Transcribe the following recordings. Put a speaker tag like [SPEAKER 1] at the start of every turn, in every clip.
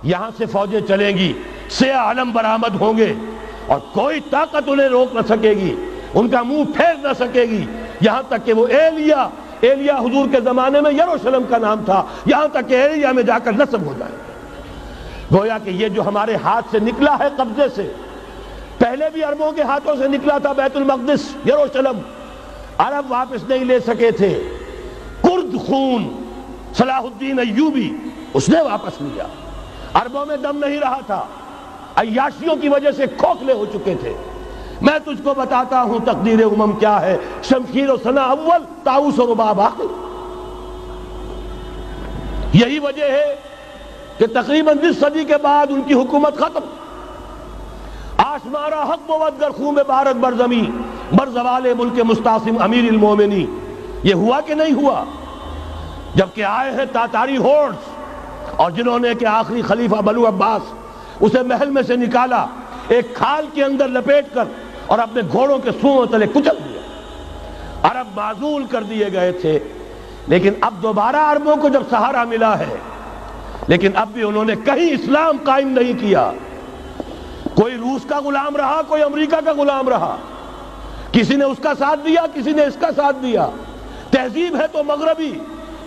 [SPEAKER 1] یہاں سے فوجیں چلیں گی، سیاہ علم برآمد ہوں گے اور کوئی طاقت انہیں روک نہ سکے گی، ان کا منہ پھیر نہ سکے گی، یہاں تک کہ وہ ایلیا حضور کے زمانے میں یروشلم کا نام تھا، یہاں تک کہ ایلیا میں جا کر نصب ہو جائے. گویا کہ یہ جو ہمارے ہاتھ سے نکلا ہے قبضے سے، پہلے بھی عربوں کے ہاتھوں سے نکلا تھا بیت المقدس، یروشلم، عرب واپس نہیں لے سکے تھے. کرد خون صلاح الدین ایوبی اس نے واپس لیا. عربوں میں دم نہیں رہا تھا، عیاشیوں کی وجہ سے کھوکھلے ہو چکے تھے. میں تجھ کو بتاتا ہوں تقدیر امم کیا ہے، شمشیر و سنا اول، طاؤس و رباب آخر. یہی وجہ ہے کہ تقریباً 20 صدی کے بعد ان کی حکومت ختم. آشمارا حق بود گر خون بارد بر زمین بر زوال ملک مستعصم امیر المومنی. یہ ہوا کہ نہیں ہوا؟ جبکہ آئے ہیں تاتاری ہورڈز، اور جنہوں نے کہ آخری خلیفہ بنو عباس اسے محل میں سے نکالا، ایک کھال کے اندر لپیٹ کر اور اپنے گھوڑوں کے سوؤں تلے کچل دیا. عرب معزول کر دیے گئے تھے، لیکن اب دوبارہ عربوں کو جب سہارا ملا ہے، لیکن اب بھی انہوں نے کہیں اسلام قائم نہیں کیا. کوئی روس کا غلام رہا، کوئی امریکہ کا غلام رہا، کسی نے اس کا ساتھ دیا، کسی نے اس کا ساتھ دیا. تہذیب ہے تو مغربی،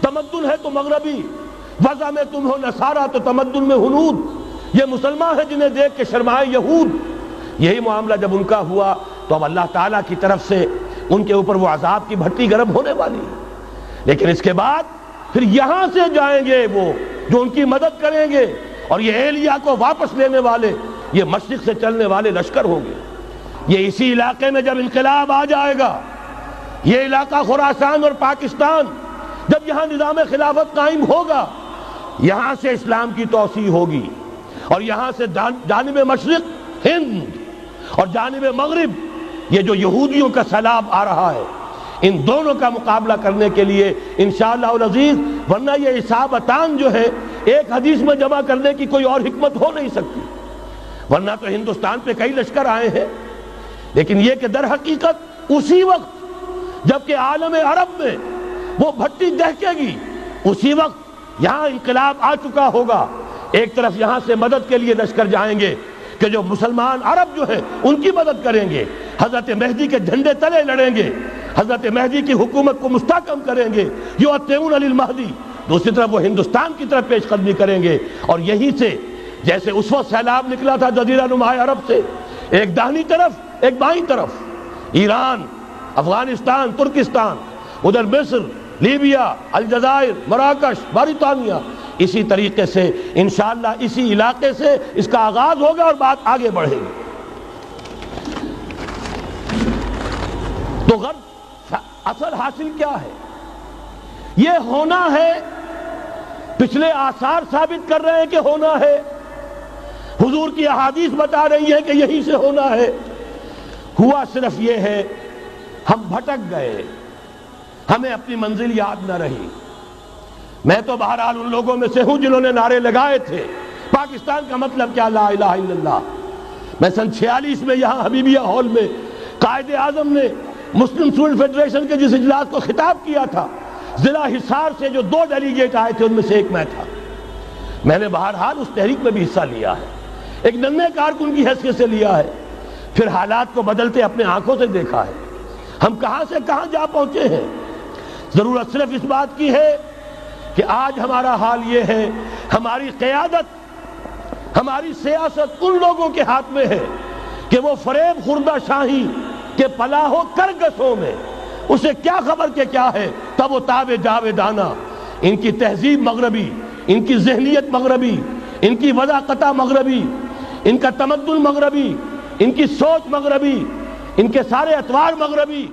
[SPEAKER 1] تمدن ہے تو مغربی، وضع میں تم ہو نصارہ تو تمدن میں ہنود. یہ مسلمان ہیں جنہیں دیکھ کے شرمائے یہود. یہی معاملہ جب ان کا ہوا تو اب اللہ تعالیٰ کی طرف سے ان کے اوپر وہ عذاب کی بھٹی گرم ہونے والی ہے. لیکن اس کے بعد پھر یہاں سے جائیں گے وہ جو ان کی مدد کریں گے، اور یہ ایلیا کو واپس لینے والے یہ مشرق سے چلنے والے لشکر ہوں گے. یہ اسی علاقے میں جب انقلاب آ جائے گا، یہ علاقہ خراسان اور پاکستان، جب یہاں نظام خلافت قائم ہوگا، یہاں سے اسلام کی توسیع ہوگی، اور یہاں سے جانب مشرق ہند اور جانب مغرب یہ جو یہودیوں کا سیلاب آ رہا ہے، ان دونوں کا مقابلہ کرنے کے لیے انشاءاللہ العزیز، ورنہ یہ اصابتان جو ہے ایک حدیث میں جمع کرنے کی کوئی اور حکمت ہو نہیں سکتی. ورنہ تو ہندوستان پہ کئی لشکر آئے ہیں، لیکن یہ کہ در حقیقت اسی وقت جبکہ عالم عرب میں وہ بھٹی دہکے گی، اسی وقت یہاں انقلاب آ چکا ہوگا. ایک طرف یہاں سے مدد کے لیے لشکر جائیں گے کہ جو مسلمان عرب جو ہیں ان کی مدد کریں گے، حضرت مہدی کے جھنڈے تلے لڑیں گے، حضرت مہدی کی حکومت کو مستحکم کریں گے، یؤتون علی المہدی. دوسری طرف وہ ہندوستان کی طرف پیش قدمی کریں گے، اور یہیں سے جیسے اس وقت سیلاب نکلا تھا جزیرہ نما عرب سے، ایک داہنی طرف ایک بائیں طرف، ایران، افغانستان، ترکستان، ادھر مصر، لیبیا، الجزائر، مراکش، موریتانیہ، اسی طریقے سے انشاءاللہ اسی علاقے سے اس کا آغاز ہوگا اور بات آگے بڑھے گی. تو غرض اصل حاصل کیا ہے؟ یہ ہونا ہے، پچھلے آثار ثابت کر رہے ہیں کہ ہونا ہے، حضور کی احادیث بتا رہی ہے کہ یہی سے ہونا ہے. ہوا صرف یہ ہے ہم بھٹک گئے، ہمیں اپنی منزل یاد نہ رہی. میں تو بہرحال ان لوگوں میں سے ہوں جنہوں نے نعرے لگائے تھے پاکستان کا مطلب کیا، لا الہ الا اللہ. میں سن 46 میں یہاں حبیبیہ ہال میں قائد اعظم نے مسلم اسٹوڈنٹ فیڈریشن کے جس اجلاس کو خطاب کیا تھا، ضلع حصار سے جو 2 ڈیلیگیٹ آئے تھے ان میں سے ایک میں تھا. میں نے بہرحال اس تحریک میں بھی حصہ لیا ہے، ایک ننھے کارکن کی حیثیت سے لیا ہے، پھر حالات کو بدلتے اپنے آنکھوں سے دیکھا ہے. ہم کہاں سے کہاں جا پہنچے ہیں. ضرورت صرف اس بات کی ہے کہ آج ہمارا حال یہ ہے، ہماری قیادت، ہماری سیاست ان لوگوں کے ہاتھ میں ہے کہ وہ فریب خوردہ شاہی کے پلاح و کرگسوں میں اسے کیا خبر کہ کیا ہے، تب وہ تابع جاویدانہ. ان کی تہذیب مغربی، ان کی ذہنیت مغربی، ان کی وضاقتہ مغربی، ان کا تمدن مغربی، ان کی سوچ مغربی، ان کے سارے اطوار مغربی.